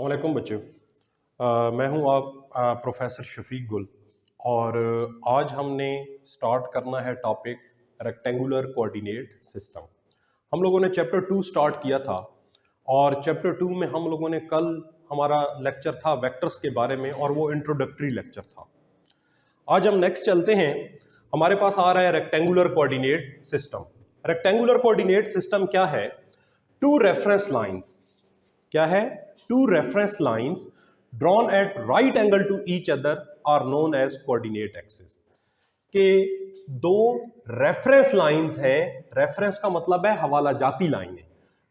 अस्सलामुअलैकुम बच्चों। मैं हूं आप प्रोफेसर शफीक गुल और आज हमने स्टार्ट करना है टॉपिक रेक्टेंगुलर कोऑर्डिनेट सिस्टम। हम लोगों ने चैप्टर 2 स्टार्ट किया था और चैप्टर 2 में हम लोगों ने कल हमारा लेक्चर था वेक्टर्स के बारे में और वो इंट्रोडक्टरी लेक्चर था। आज हम नेक्स्ट चलते हैं। हमारे पास आ रहा है rectangular coordinate system. Rectangular coordinate system क्या है? Two reference lines. क्या है? Two reference lines drawn at right angle to each other are known as coordinate axis. के दो रेफरेंस लाइंस हैं। रेफरेंस का मतलब है हवाला जाती लाइनें।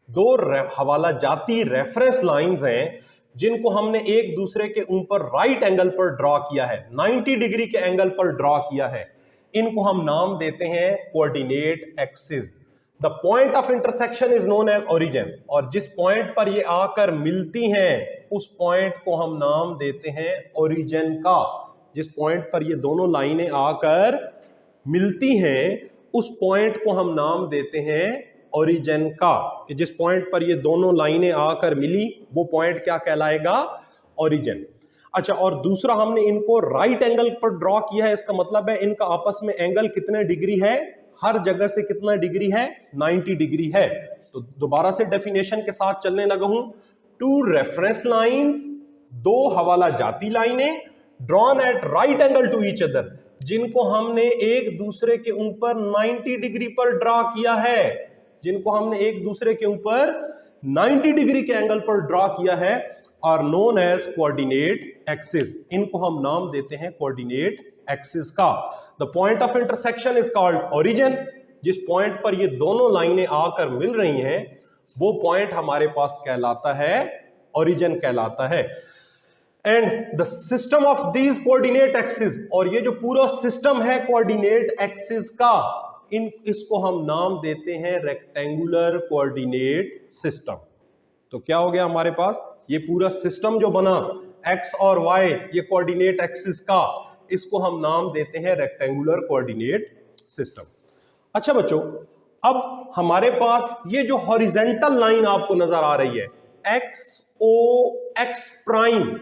दो हवाला जाती रेफरेंस लाइंस हैं जिनको हमने एक दूसरे के ऊपर राइट एंगल पर ड्रॉ किया है, 90 डिग्री के एंगल पर ड्रॉ किया है। इनको हम नाम देते हैं coordinate axis. The point of intersection is known as origin. और जिस पॉइंट पर ये आकर मिलती हैं उस पॉइंट को हम नाम देते हैं ओरिजिन का। जिस पॉइंट पर ये दोनों लाइनें आकर मिलती हैं उस पॉइंट को हम नाम देते हैं ओरिजिन का। कि जिस पॉइंट पर ये दोनों लाइनें आकर मिली वो पॉइंट क्या कहलाएगा? ओरिजिन। अच्छा, और दूसरा हमने इनको राइट एंगल पर ड्रॉ किया है। इसका मतलब है इनका आपस में एंगल कितने डिग्री है? हर जगह से कितना डिग्री है? 90 डिग्री है। तो दोबारा से डेफिनेशन के साथ चलने लगा हूं। टू रेफरेंस लाइंस, दो हवाला जाती लाइनें, drawn at right angle to each other, जिनको हमने एक दूसरे के ऊपर 90 डिग्री पर ड्रॉ किया है। जिनको हमने एक दूसरे के ऊपर 90 डिग्री के एंगल पर ड्रॉ किया है are known as coordinate axis. इनको हम नाम देते हैं कोऑर्डिनेट एक्सिस का। The point of intersection is called origin. जिस पॉइंट पर ये दोनों लाइनें आकर मिल रही हैं वो पॉइंट हमारे पास कहलाता है ओरिजिन कहलाता है। And the system of these coordinate axis, और ये जो पूरा सिस्टम है कोऑर्डिनेट एक्सिस का, इसको हम नाम देते हैं रेक्टेंगुलर कोऑर्डिनेट सिस्टम। तो क्या हो गया हमारे पास? ये पूरा सिस्टम जो बना एक्स और वाई, ये कोऑर्डिनेट एक्सिस का, इसको हम नाम देते हैं रेक्टेंगुलर कोऑर्डिनेट सिस्टम। अच्छा बच्चों, अब हमारे पास ये जो हॉरिजेंटल लाइन आपको नजर आ रही है एक्स ओ एक्स प्राइम,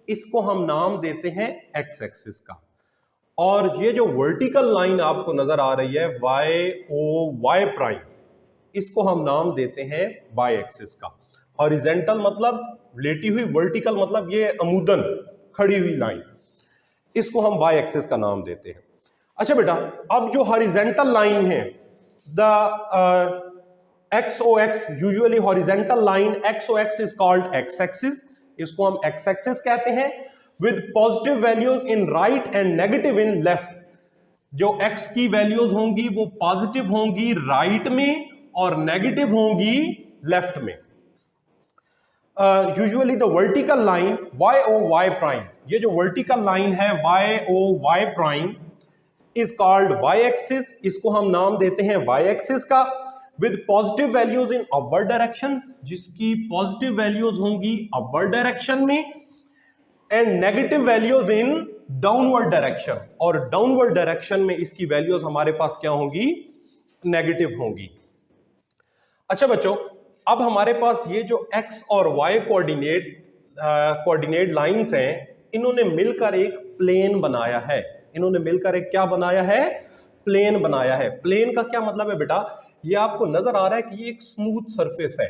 इसको हम नाम देते हैं एक्स एक्सिस का। और ये जो वर्टिकल लाइन आपको नजर आ रही है वाई ओ वाई प्राइम, इसको हम नाम देते हैं वाई एक्सिस का। हॉरिजेंटल मतलब लेटी हुई, वर्टिकल मतलब ये अमूदन खड़ी हुई लाइन, इसको हम वाई एक्सिस का नाम देते हैं। अच्छा बेटा, अब जो हॉरिजेंटल लाइन है the X O X, usually horizontal line X O X is called X axis. इसको हम एक्स एक्सिस कहते हैं। With positive values in right and negative in left. जो एक्स की वैल्यूज होंगी वो पॉजिटिव होंगी राइट में और नेगेटिव होंगी लेफ्ट में। Usually the vertical line Y O Y prime, ये जो वर्टिकल लाइन है Y O Y prime is called Y axis. इसको हम नाम देते हैं वाई एक्सिस का। With positive values in upward direction, जिसकी पॉजिटिव वैल्यूज होंगी अपवर्ड डायरेक्शन में, and negative values in downward direction, और डाउनवर्ड डायरेक्शन में इसकी वैल्यूज हमारे पास क्या होंगी? नेगेटिव होंगी। अच्छा बच्चों, अब हमारे पास ये जो x और y कोऑर्डिनेट लाइंस हैं, इन्होंने मिलकर एक प्लेन बनाया है। इन्होंने मिलकर एक क्या बनाया है? प्लेन बनाया है। प्लेन का क्या मतलब है बेटा? ये आपको नजर आ रहा है कि ये एक स्मूथ सरफेस है।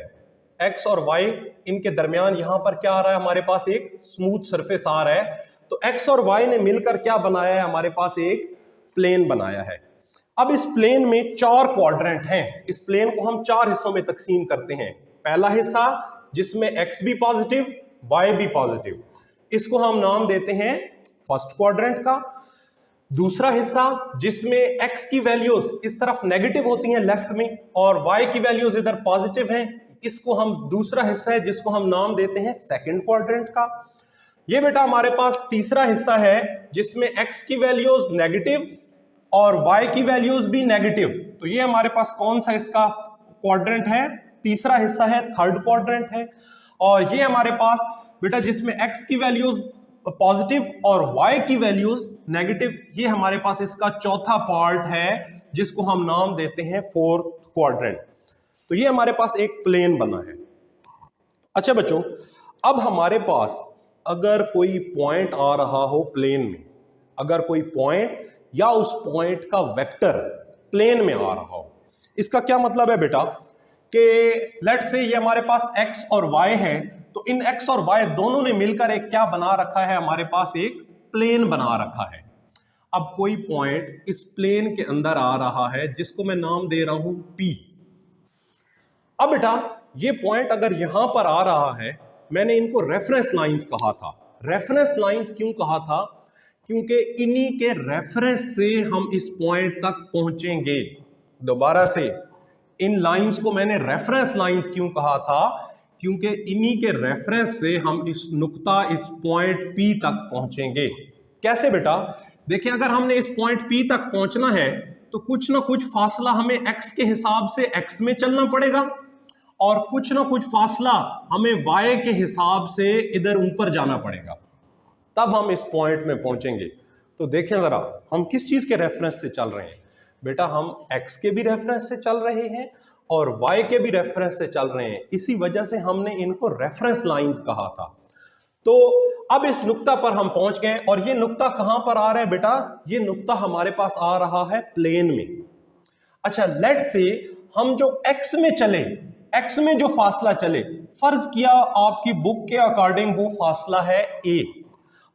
x और y, इनके दरमियान यहां पर क्या आ रहा है? हमारे पास एक स्मूथ सरफेस आ रहा है। तो x और y ने मिलकर क्या बनाया है? हमारे पास एक प्लेन बनाया है। अब इस प्लेन में चार क्वाड्रेंट हैं। इस प्लेन को हम चार हिस्सों में तकसीम करते हैं। पहला हिस्सा जिसमें x भी पॉजिटिव y भी पॉजिटिव, इसको हम नाम देते हैं फर्स्ट क्वाड्रेंट का। दूसरा हिस्सा जिसमें x की वैल्यूज इस तरफ नेगेटिव होती हैं लेफ्ट में और y की वैल्यूज इधर पॉजिटिव हैं, इसको हम दूसरा हिस्सा है जिसको हम नाम देते हैं सेकंड क्वाड्रेंट का। ये बेटा हमारे पास तीसरा हिस्सा है जिसमें x की वैल्यूज नेगेटिव और y की वैल्यूज भी नेगेटिव। तो ये हमारे पास कौन सा इसका क्वाड्रेंट है? तीसरा हिस्सा है, थर्ड क्वाड्रेंट है। और ये हमारे पास बेटा जिसमें x की वैल्यूज पॉजिटिव और y की वैल्यूज नेगेटिव, ये हमारे पास इसका चौथा पार्ट है जिसको हम नाम देते हैं फोर्थ क्वाड्रेंट। तो ये हमारे पास एक प्लेन बना है। अच्छा बच्चों, अब हमारे पास अगर कोई पॉइंट आ रहा हो प्लेन में, अगर कोई पॉइंट या उस पॉइंट का वेक्टर प्लेन में आ रहा हो, इसका क्या मतलब है बेटा कि लेट्स से ये हमारे पास x और y है, तो इन x और y दोनों ने मिलकर एक क्या बना रखा है, हमारे पास एक प्लेन बना रखा है। अब कोई पॉइंट इस प्लेन के अंदर आ रहा है जिसको मैं नाम दे रहा हूं P। अब बेटा ये पॉइंट अगर यहां पर आ रहा है, मैंने इनको रेफरेंस लाइंस कहा था। रेफरेंस लाइंस क्यों कहा था? क्योंकि इन्हीं के रेफरेंस से हम इस पॉइंट तक पहुंचेंगे। दोबारा से, इन लाइंस को मैंने रेफरेंस लाइंस क्यों कहा था? क्योंकि इन्हीं के रेफरेंस से हम इस नुक्ता, इस पॉइंट P तक पहुंचेंगे। कैसे बेटा? देखिए, अगर हमने इस पॉइंट P तक पहुंचना है तो कुछ ना कुछ फासला हमें x के हिसाब से x में चलना पड़ेगा और कुछ ना कुछ फासला हमें y के हिसाब से इधर ऊपर जाना पड़ेगा, तब हम इस पॉइंट में पहुंचेंगे। तो देखें जरा, हम किस चीज के रेफरेंस से चल रहे हैं बेटा? हम x के भी रेफरेंस से चल रहे हैं और y के भी रेफरेंस से चल रहे हैं। इसी वजह से हमने इनको रेफरेंस लाइंस कहा था। तो अब इस नुक्ता पर हम पहुंच गए और ये नुक्ता कहां पर आ रहा है बेटा? ये नुक्ता हमारे पास आ रहा है प्लेन में। अच्छा, लेट से हम जो x में चले, x में जो फासला चले, फर्ज किया आपकी बुक के अकॉर्डिंग वो फासला है a,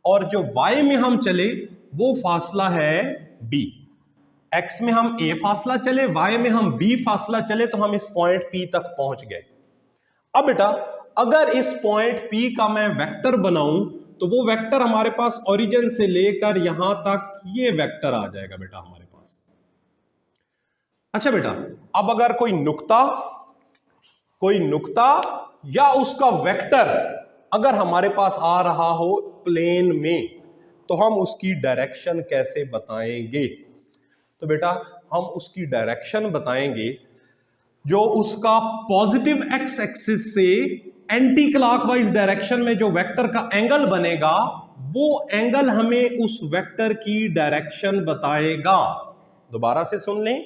और जो y में हम चले वो फासला है b। x में हम a फासला चले, y में हम b फासला चले, तो हम इस पॉइंट P तक पहुंच गए। अब बेटा अगर इस पॉइंट P का मैं वेक्टर बनाऊं तो वो वेक्टर हमारे पास ओरिजिन से लेकर यहां तक ये वेक्टर आ जाएगा बेटा हमारे पास। अच्छा बेटा, अब अगर कोई नुक्ता या उसका वेक्टर अगर हमारे पास आ रहा हो प्लेन में, तो हम उसकी डायरेक्शन कैसे बताएंगे? तो बेटा हम उसकी डायरेक्शन बताएंगे जो उसका पॉजिटिव एक्स एक्सिस से एंटी क्लॉकवाइज डायरेक्शन में जो वेक्टर का एंगल बनेगा, वो एंगल हमें उस वेक्टर की डायरेक्शन बताएगा। दोबारा से सुन लें,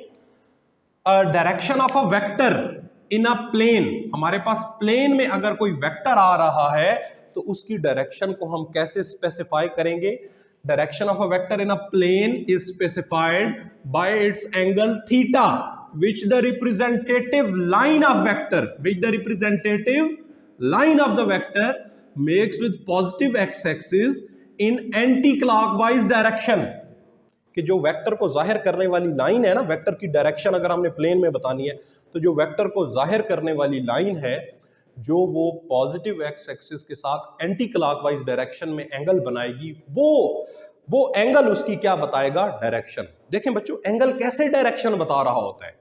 direction of a vector in a plane, हमारे पास प्लेन में अगर कोई वेक्टर आ रहा है तो उसकी डायरेक्शन को हम कैसे स्पेसिफाई करेंगे? Direction of a vector in a plane is specified by its angle theta which the representative line of the vector makes with positive x-axis in anti-clockwise direction। कि जो वेक्टर को जाहिर करने वाली लाइन है ना, वेक्टर की डायरेक्शन अगर हमने प्लेन में बतानी है तो जो वेक्टर को जाहिर करने वाली लाइन है, जो वो पॉजिटिव एक्स एक्सिस के साथ एंटी क्लॉकवाइज डायरेक्शन में एंगल बनाएगी, वो एंगल उसकी क्या बताएगा? डायरेक्शन। देखें बच्चों, एंगल कैसे डायरेक्शन बता रहा होता है?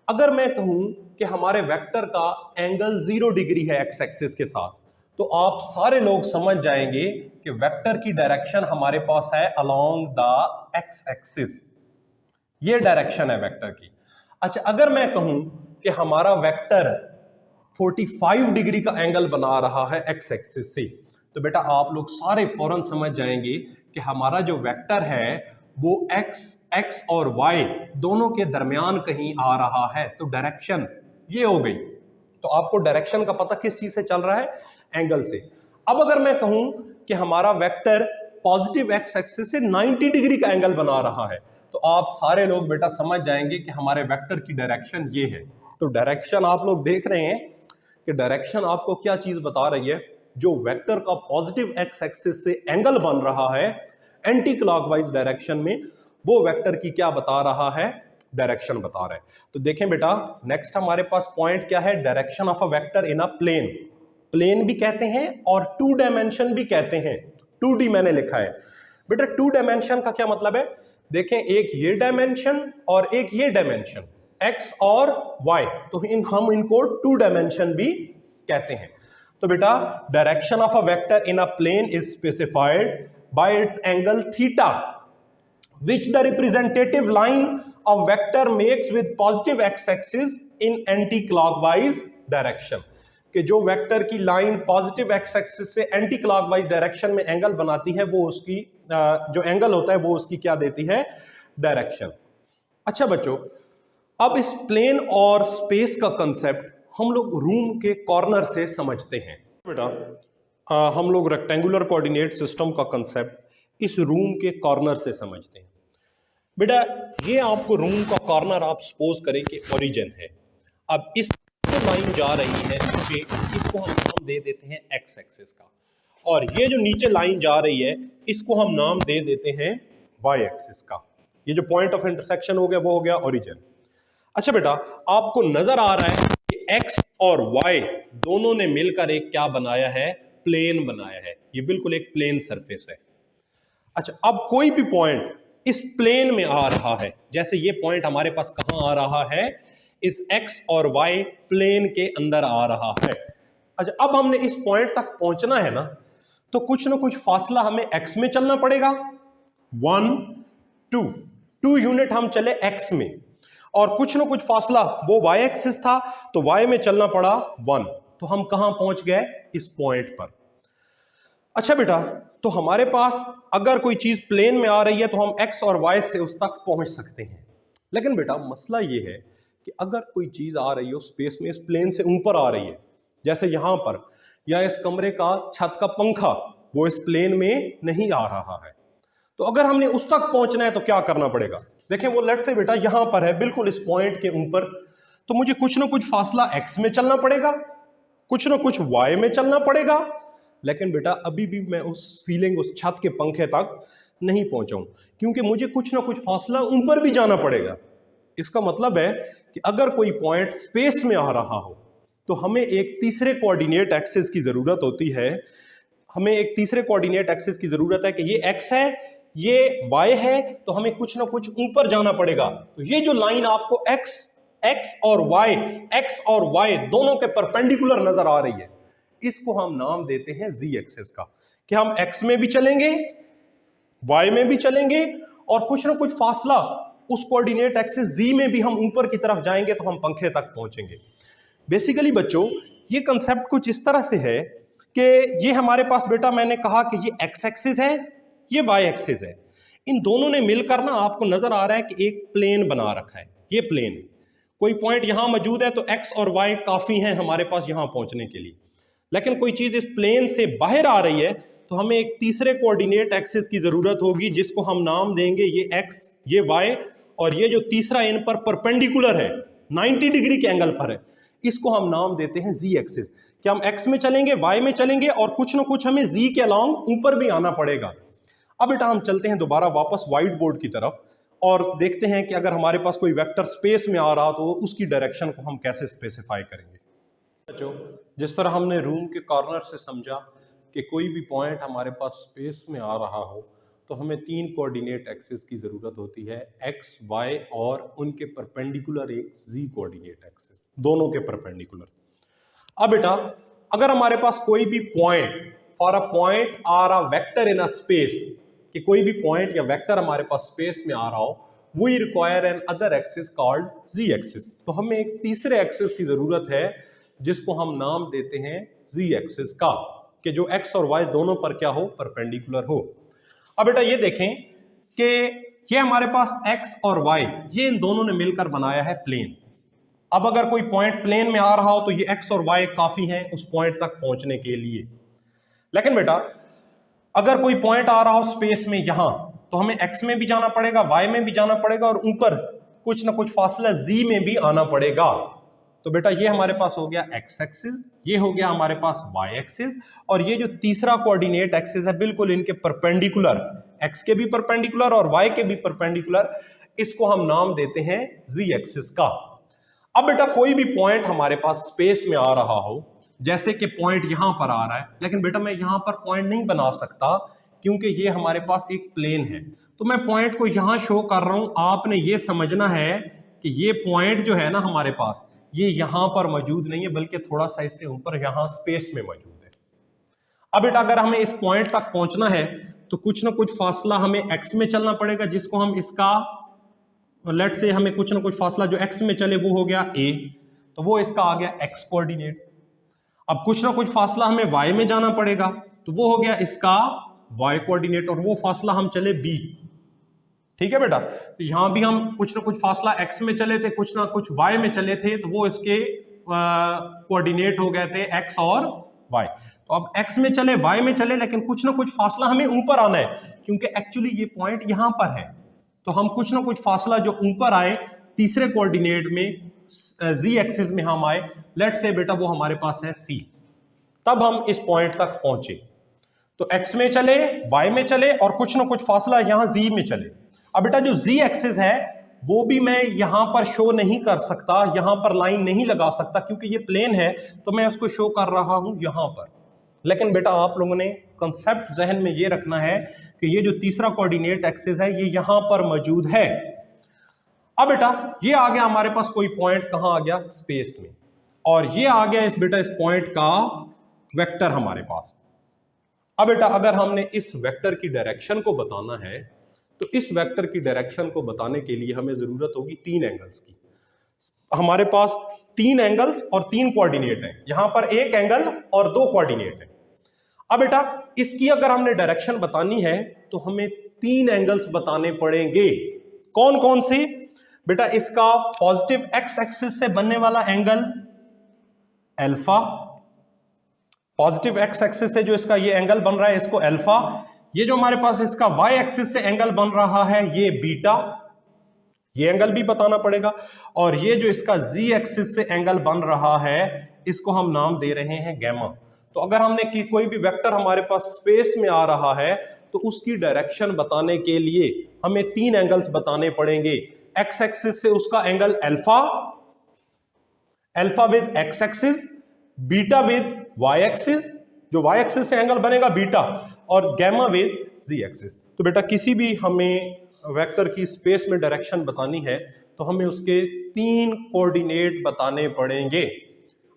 अगर मैं कहूं कि हमारे वेक्टर का एंगल 0 डिग्री है एक्स एक्सिस के साथ, तो आप सारे लोग समझ जाएंगे कि वेक्टर की डायरेक्शन हमारे पास है अलोंग द एक्स एक्सिस। ये डायरेक्शन है वेक्टर की। अच्छा, अगर मैं कहूं कि हमारा वेक्टर 45 डिग्री का एंगल बना रहा है एक्स एक्सिस से, तो बेटा आप लोग सारे फौरन समझ जाएंगे कि हमारा जो वेक्टर है वो x और y दोनों के दरमियान कहीं आ रहा है। तो डायरेक्शन ये हो गई। तो आपको डायरेक्शन का पता किस चीज से चल रहा है? एंगल से। अब अगर मैं कहूं कि हमारा वेक्टर पॉजिटिव एक्स एक्सिस से 90 डिग्री का एंगल बना रहा है, तो आप सारे लोग बेटा समझ जाएंगे कि हमारे वेक्टर की डायरेक्शन ये है। तो डायरेक्शन आप लोग देख रहे हैं कि डायरेक्शन आपको क्या चीज बता रही है? जो वेक्टर का पॉजिटिव एक्स एक्सिस से एंगल बन रहा है एंटी क्लॉकवाइज डायरेक्शन में, वो वेक्टर की क्या बता रहा है? डायरेक्शन बता रहा है। तो देखें बेटा, नेक्स्ट हमारे पास पॉइंट क्या है? Direction of a vector in a plane. Plane भी कहते हैं और 2 डायमेंशन भी कहते हैं। 2D मैंने लिखा है बेटा। 2 डायमेंशन का क्या मतलब है? देखें, एक ये डायमेंशन और एक ये डायमेंशन, एक्स और वाई, तो हम इनको 2 डायमेंशन भी कहते हैं। तो बेटा direction of a vector in a plane is specified by its angle theta which the representative line of vector makes with positive x-axis in anti-clockwise direction। कि जो वेक्टर की लाइन पॉजिटिव एक्स एक्सिस से anti clockwise direction में angle बनाती है, वो उसकी जो एंगल होता है वो उसकी क्या देती है? डायरेक्शन। अच्छा बच्चों, अब इस प्लेन और स्पेस का कंसेप्ट हम लोग रूम के कॉर्नर से समझते हैं। बेटा हम लोग रेक्टेंगुलर कोऑर्डिनेट सिस्टम का कंसेप्ट इस रूम के कॉर्नर से समझते हैं। बेटा ये आपको रूम का कॉर्नर आप सपोज करें कि ओरिजिन है। अब इस लाइन जा रही है नीचे, इसको हम नाम दे देते हैं एक्स एक्सिस का, और ये जो नीचे लाइन जा रही है इसको हम नाम दे देते हैं वाई एक्सिस का। ये जो पॉइंट ऑफ इंटरसेक्शन हो गया वो हो गया ओरिजिन। अच्छा बेटा, आपको नजर आ रहा है कि एक्स और वाई दोनों ने मिलकर एक क्या बनाया है, प्लेन बनाया है। ये बिल्कुल एक प्लेन सरफेस है। अच्छा, अब कोई भी पॉइंट इस प्लेन में आ रहा है, जैसे ये पॉइंट हमारे पास कहां आ रहा है, इस एक्स और वाई प्लेन के अंदर आ रहा है। अच्छा, अब हमने इस पॉइंट तक पहुंचना है ना, तो कुछ ना कुछ फासला हमें एक्स में चलना पड़ेगा। 1 2 यूनिट हम चले एक्स में, और कुछ ना कुछ फासला वो वाई एक्सिस था तो वाई में चलना पड़ा 1। तो हम कहां पहुंच गए, इस पॉइंट पर। अच्छा बेटा, तो हमारे पास अगर कोई चीज प्लेन में आ रही है तो हम एक्स और वाई से उस तक पहुंच सकते हैं। लेकिन बेटा मसला ये है कि अगर कोई चीज आ रही हो स्पेस में, इस प्लेन से ऊपर आ रही है, जैसे यहां पर, या इस कमरे का छत का पंखा, वो इस प्लेन में नहीं आ रहा है, तो अगर हमने उस तक पहुंचना है तो क्या करना पड़ेगा। देखें, वो लेट से बेटा यहां पर है, बिल्कुल इस पॉइंट के ऊपर, तो मुझे कुछ ना कुछ फासला एक्स में चलना पड़ेगा, कुछ ना कुछ वाई में चलना पड़ेगा। लेकिन बेटा अभी भी मैं उस सीलिंग, उस छत के पंखे तक नहीं पहुंचाऊं, क्योंकि मुझे कुछ ना कुछ फासला ऊपर भी जाना पड़ेगा। इसका मतलब है कि अगर कोई पॉइंट स्पेस में आ रहा हो तो हमें एक तीसरे कोऑर्डिनेट एक्सिस की जरूरत होती है। हमें एक तीसरे कोऑर्डिनेट एक्सिस की जरूरत है कि ये एक्स है, ये वाई है, तो हमें कुछ ना कुछ ऊपर जाना पड़ेगा। तो ये जो लाइन आपको एक्स और वाई दोनों के परपेंडिकुलर नजर आ रही है, इसको हम नाम देते हैं जी एक्सिस का, कि हम एक्स में भी चलेंगे, वाई में भी चलेंगे, और कुछ ना कुछ फासला उस कोऑर्डिनेट एक्सिस जी में भी हम ऊपर की तरफ जाएंगे तो हम पंखे तक पहुंचेंगे। बेसिकली बच्चों ये कंसेप्ट कुछ इस तरह से है कि ये हमारे पास बेटा, मैंने कहा कि ये एक्स एक्सिस है, ये वाई एक्सिस है, इन दोनों ने मिलकर ना आपको नजर आ रहा है कि एक प्लेन बना रखा है। ये प्लेन है, कोई पॉइंट यहां मौजूद है तो एक्स और वाई काफी हैं हमारे पास यहां पहुंचने के लिए। लेकिन कोई चीज इस प्लेन से बाहर आ रही है तो हमें एक तीसरे कोऑर्डिनेट एक्सिस की जरूरत होगी, जिसको हम नाम देंगे ये एक्स, ये वाई, और ये जो तीसरा इन पर परपेंडिकुलर है, 90 डिग्री के एंगल पर है, इसको हम नाम देते हैं जी एक्सिस। कि हम एक्स में चलेंगे, वाई में चलेंगे, और कुछ ना कुछ हमें जी के अलाउंग ऊपर भी आना पड़ेगा। अब बेटा हम चलते हैं दोबारा वापस व्हाइट बोर्ड की तरफ, और देखते हैं कि अगर हमारे पास कोई वेक्टर स्पेस में आ रहा तो उसकी डायरेक्शन को हम कैसे स्पेसिफाई करेंगे। बच्चों, जिस तरह हमने रूम के कॉर्नर से समझा कि कोई भी पॉइंट हमारे पास स्पेस में आ रहा हो तो हमें 3 कोऑर्डिनेट एक्सिस की जरूरत होती है, एक्स, वाई, और उनके परपेंडिकुलर एक जी कोऑर्डिनेट एक्सिस, दोनों के परपेंडिकुलर। अब बेटा अगर हमारे पास कोई भी point, for a point or a vector in a space, कि कोई भी पॉइंट या वेक्टर हमारे पास स्पेस में आ रहा हो, we require another axis called Z axis. तो हमें एक तीसरे एक्सिस की जरूरत है जिसको हम नाम देते हैं जी एक्सिस का, कि जो एक्स और वाई दोनों पर क्या हो, परपेंडिकुलर हो। अब बेटा ये देखें कि ये हमारे पास एक्स और वाई, ये इन दोनों ने मिलकर बनाया है प्लेन। अब अगर कोई पॉइंट प्लेन में आ रहा हो तो ये एक्स और वाई काफी हैं उस पॉइंट तक पहुंचने के लिए। लेकिन बेटा अगर कोई पॉइंट आ रहा हो स्पेस में यहां, तो हमें एक्स में भी जाना पड़ेगा, वाई में भी जाना पड़ेगा, और ऊपर कुछ ना कुछ फासला जी में भी आना पड़ेगा। तो बेटा ये हमारे पास हो गया एक्स एक्सिस, ये हो गया हमारे पास वाई एक्सिस, और ये जो तीसरा कोऑर्डिनेट एक्सिस है बिल्कुल इनके परपेंडिकुलर, एक्स के भी परपेंडिकुलर और वाई के भी परपेंडिकुलर, इसको हम नाम देते हैं जी एक्सिस का। अब बेटा कोई भी पॉइंट हमारे पास स्पेस में आ रहा हो, जैसे कि पॉइंट यहां पर आ रहा है, लेकिन बेटा मैं यहां पर पॉइंट नहीं बना सकता क्योंकि ये हमारे पास एक प्लेन है, तो मैं पॉइंट को यहां शो कर रहा हूं। आपने ये समझना है कि ये पॉइंट जो है ना हमारे पास, ये यहां पर मौजूद नहीं है, बल्कि थोड़ा सा इससे ऊपर यहां स्पेस में मौजूद है। अब बेटा अगर हमें इस पॉइंट तक पहुंचना है तो कुछ ना कुछ फासला हमें एक्स में चलना पड़ेगा, जिसको हम इसका, लेट से हमें कुछ ना कुछ फासला जो एक्स में चले वो हो गया ए, तो वो इसका आ गया एक्स कोऑर्डिनेट। अब कुछ ना कुछ फासला हमें वाई में जाना पड़ेगा, तो वो हो गया इसका वाई कोऑर्डिनेट, और वो फासला हम चले बी। ठीक है बेटा, तो यहां भी हम कुछ ना कुछ फासला एक्स में चले थे, कुछ ना कुछ वाई में चले थे, तो वो इसके कोऑर्डिनेट हो गए थे एक्स और वाई। तो अब x में चले y में चले, लेकिन कुछ ना कुछ फासला हमें ऊपर आना है, क्योंकि एक्चुअली ये पॉइंट यहां पर है। तो हम कुछ ना कुछ फासला जो ऊपर आए तीसरे कोऑर्डिनेट में z एक्सिस में हम आए, लेट्स से बेटा वो हमारे पास है c, तब हम इस पॉइंट तक पहुंचे। तो x में चले, y में चले और कुछ ना कुछ फासला यहां z में चले। अब बेटा जो z एक्सिस है वो भी मैं यहां पर शो नहीं कर सकता, यहां पर लाइन नहीं लगा सकता, क्योंकि ये प्लेन है, तो मैं उसको शो कर रहा हूं यहां पर। लेकिन बेटा आप लोगों ने कंसेप्ट जहन में ये रखना है कि ये जो तीसरा कोऑर्डिनेट एक्सिस है ये यहां पर मौजूद है। अब बेटा ये आ गया हमारे पास कोई पॉइंट, कहां आ गया, स्पेस में, और ये आ गया इस बेटा इस पॉइंट का वेक्टर हमारे पास। अब बेटा अगर हमने इस वेक्टर की डायरेक्शन को बताना है, तो इस वेक्टर की डायरेक्शन को बताने के लिए हमें जरूरत होगी 3 एंगल्स की। हमारे पास 3 एंगल और 3 कोऑर्डिनेट हैं, यहां पर 1 एंगल और 2 कोऑर्डिनेट हैं। अब बेटा इसकी अगर हमने डायरेक्शन बतानी है तो हमें 3 एंगल्स बताने पड़ेंगे। कौन कौन से बेटा? इसका पॉजिटिव एक्स एक्सिस से बनने वाला angle alpha, positive x axis से जो इसका ये एंगल बन रहा है इसको अल्फा। ये जो हमारे पास इसका वाई एक्सिस से एंगल बन रहा है ये बीटा, ये एंगल भी बताना पड़ेगा। और ये जो इसका जी एक्सिस से एंगल बन रहा है इसको हम नाम दे रहे हैं गैमा। तो अगर हमने कि कोई भी वेक्टर हमारे पास स्पेस में आ रहा है तो उसकी डायरेक्शन बताने के लिए हमें 3 एंगल्स बताने पड़ेंगे। एक्स एक्सिस से उसका angle alpha, alpha with X axis, beta with Y axis, जो वाई एक्सिस से एंगल बनेगा बीटा, और गैमा विद जी एक्सिस। तो बेटा किसी भी हमें वेक्टर की स्पेस में डायरेक्शन बतानी है तो हमें उसके 3 कोऑर्डिनेट बताने पड़ेंगे।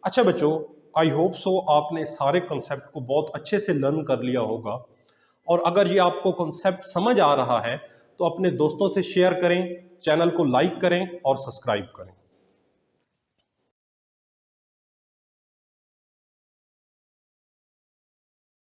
अच्छा बच्चों, आई होप सो आपने सारे कॉन्सेप्ट को बहुत अच्छे से लर्न कर लिया होगा, और अगर ये आपको कॉन्सेप्ट समझ आ रहा है तो अपने दोस्तों से शेयर करें, चैनल को लाइक करें और सब्सक्राइब करें।